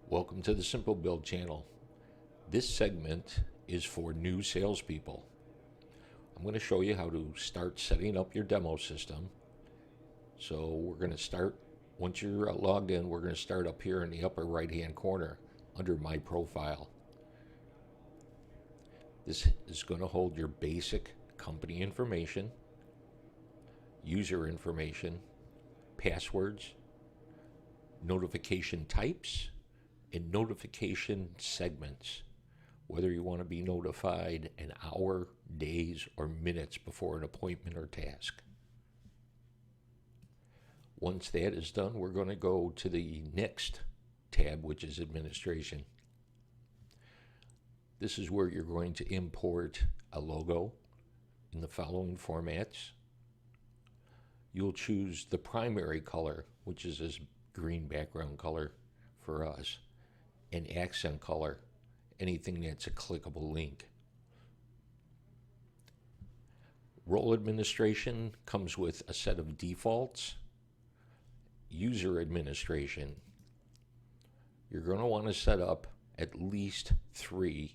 Welcome to the Simple Build channel. This segment is for new salespeople. I'm going to show you how to start setting up your demo system. So we're going to start, once you're logged in, we're going to start up here in the upper right hand corner under My Profile. This is going to hold your basic company information, user information, passwords, notification types, and notification segments, whether you want to be notified an hour, days, or minutes before an appointment or task. Once that is done, we're going to go to the next tab, which is Administration. This is where you're going to import a logo in the following formats. You'll choose the primary color, which is this green background color for us, and accent color, anything that's a clickable link. Role administration comes with a set of defaults. User administration, you're going to want to set up at least 3.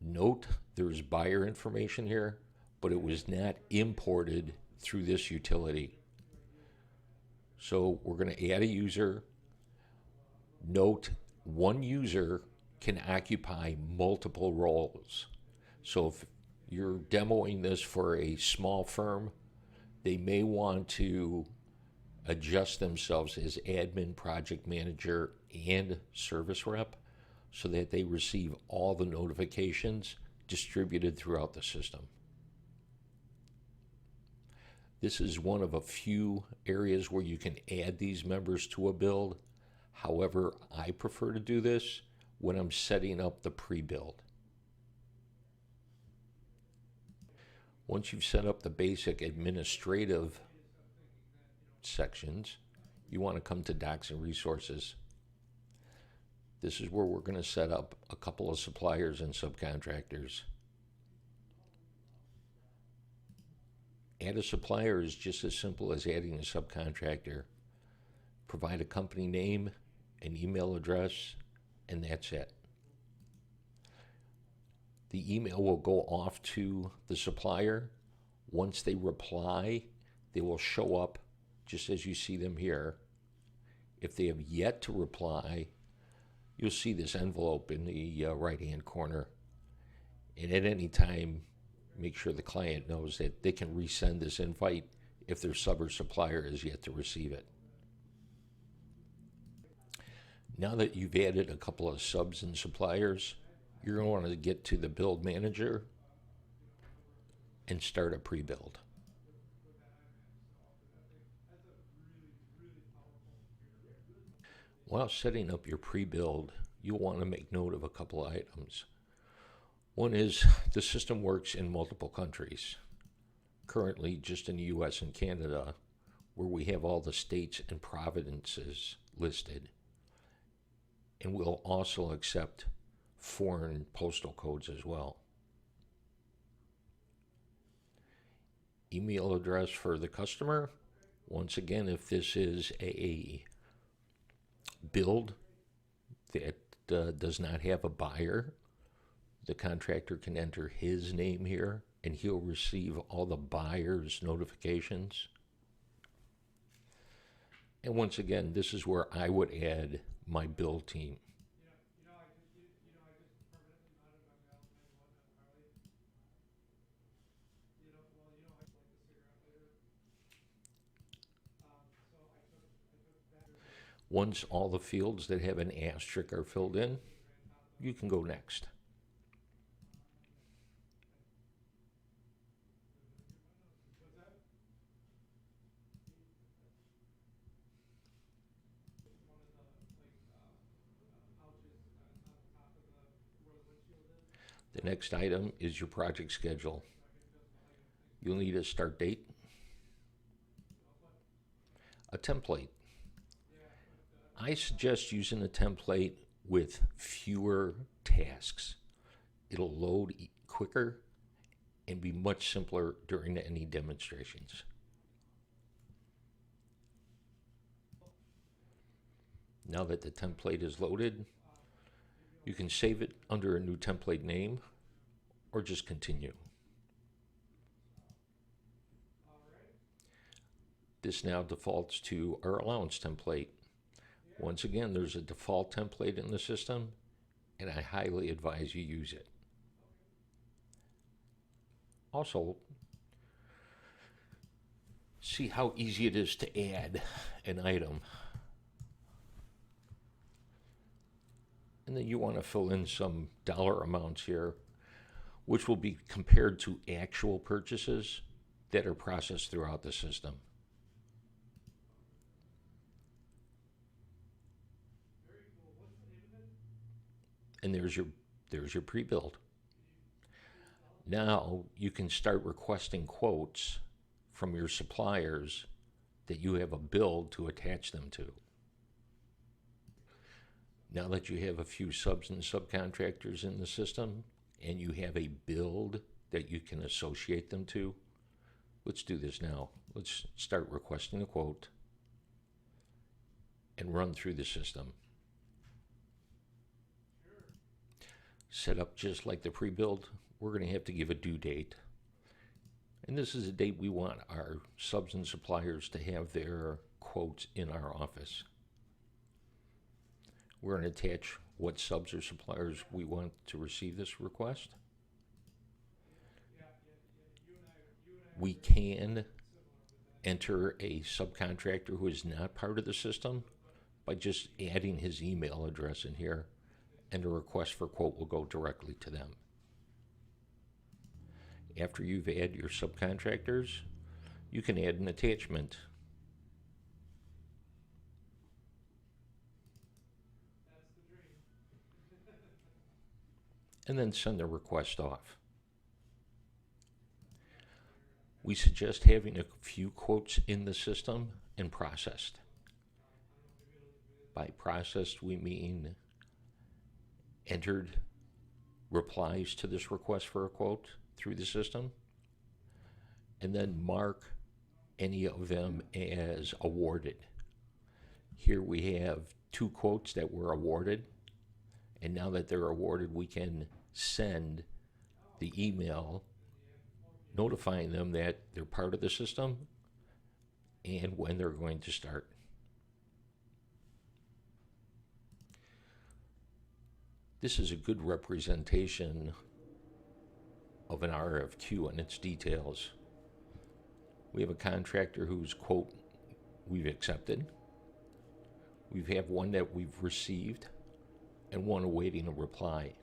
Note there's buyer information here, but it was not imported through this utility. So we're going to add a user. Note, one user can occupy multiple roles. So if you're demoing this for a small firm, they may want to adjust themselves as admin, project manager, and service rep so that they receive all the notifications distributed throughout the system. This is one of a few areas where you can add these members to a build. However, I prefer to do this when I'm setting up the pre-build. Once you've set up the basic administrative sections, you want to come to Docs and Resources. This is where we're going to set up a couple of suppliers and subcontractors. Add a supplier is just as simple as adding a subcontractor. Provide a company name, an email address, and that's it. The email will go off to the supplier. Once they reply, they will show up just as you see them here. If they have yet to reply, you'll see this envelope in the right-hand corner. And at any time, make sure the client knows that they can resend this invite if their sub or supplier is yet to receive it. Now that you've added a couple of subs and suppliers, you're going to want to get to the Build Manager and start a pre-build. While setting up your pre-build, you'll want to make note of a couple of items. One is the system works in multiple countries. Currently just in the US and Canada, where we have all the states and provinces listed. And we'll also accept foreign postal codes as well. Email address for the customer. Once again, if this is a build that does not have a buyer, the contractor can enter his name here and he'll receive all the buyer's notifications. And once again, this is where I would add my build team. Once all the fields that have an asterisk are filled in, you can go next. The next item is your project schedule. You'll need a start date, a template. I suggest using a template with fewer tasks. It'll load quicker and be much simpler during any demonstrations. Now that the template is loaded, you can save it under a new template name or just continue. This now defaults to our allowance template. Once again, there's a default template in the system, and I highly advise you use it. Also, see how easy it is to add an item. And then you want to fill in some dollar amounts here, which will be compared to actual purchases that are processed throughout the system. And there's your pre-build. Now you can start requesting quotes from your suppliers that you have a build to attach them to. Now that you have a few subs and subcontractors in the system and you have a build that you can associate them to, let's do this now. Let's start requesting a quote and run through the system. Set up just like the pre-build, we're going to have to give a due date. And this is a date we want our subs and suppliers to have their quotes in our office. We're going to attach what subs or suppliers we want to receive this request. We can enter a subcontractor who is not part of the system by just adding his email address in here, and a request for quote will go directly to them. After you've added your subcontractors, you can add an attachment. And then send the request off. We suggest having a few quotes in the system and processed. By processed, we mean entered replies to this request for a quote through the system, and then mark any of them as awarded. Here we have 2 quotes that were awarded, and now that they're awarded, we can send the email notifying them that they're part of the system and when they're going to start. This is a good representation of an RFQ and its details. We have a contractor whose quote we've accepted. We have one that we've received and one awaiting a reply.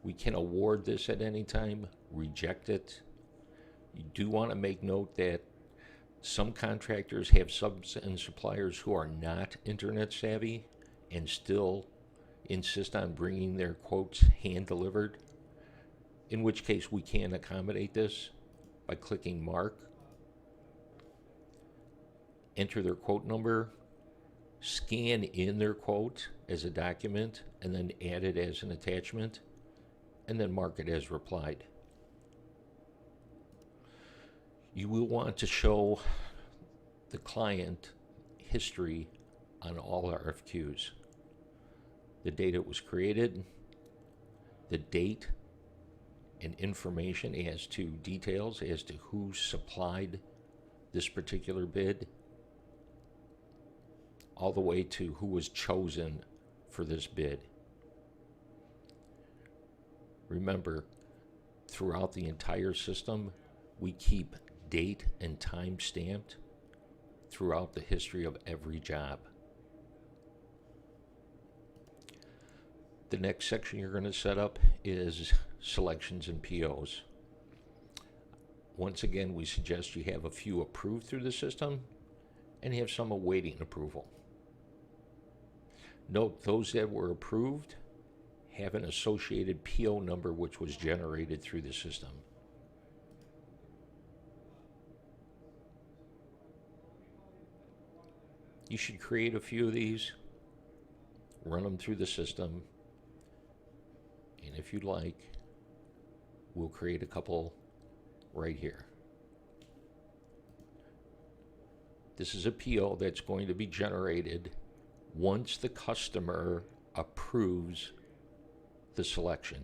We can award this at any time, reject it. You do want to make note that some contractors have subs and suppliers who are not internet savvy and still insist on bringing their quotes hand delivered, in which case we can accommodate this by clicking mark, enter their quote number, scan in their quote as a document, and then add it as an attachment, and then mark it as replied. You will want to show the client history on all RFQs. The date it was created, the date and information as to details as to who supplied this particular bid, all the way to who was chosen for this bid. Remember, throughout the entire system, we keep date and time stamped throughout the history of every job. The next section you're going to set up is selections and POs. Once again, we suggest you have a few approved through the system and have some awaiting approval. Note those that were approved have an associated PO number which was generated through the system. You should create a few of these, run them through the system, and if you'd like, we'll create a couple right here. This is a PO that's going to be generated once the customer approves the selection.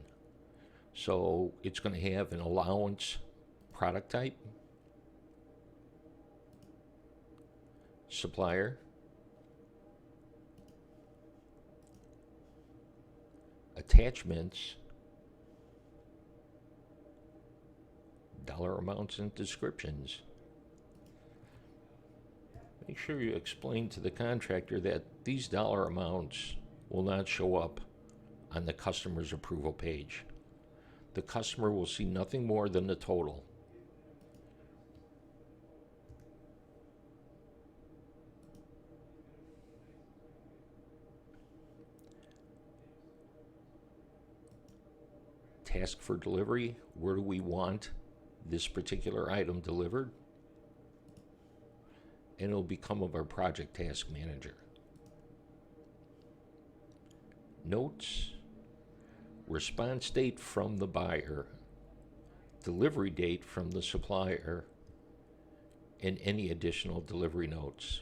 So it's going to have an allowance product type, supplier, attachments, dollar amounts, and descriptions. Make sure you explain to the contractor that these dollar amounts will not show up on the customer's approval page. The customer will see nothing more than the total. Task for delivery, where do we want this particular item delivered? And it'll become of our project task manager. Notes, response date from the buyer, delivery date from the supplier, and any additional delivery notes.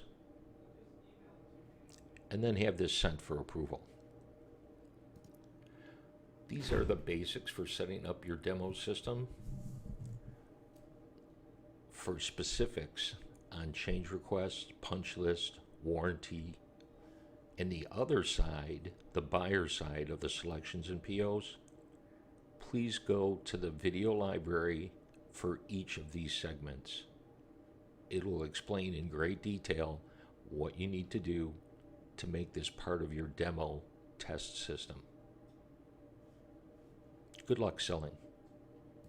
And then have this sent for approval. These are the basics for setting up your demo system. For specifics on change request, punch list, warranty, and the other side, the buyer side of the selections and POs, please go to the video library for each of these segments. It will explain in great detail what you need to do to make this part of your demo test system. Good luck selling.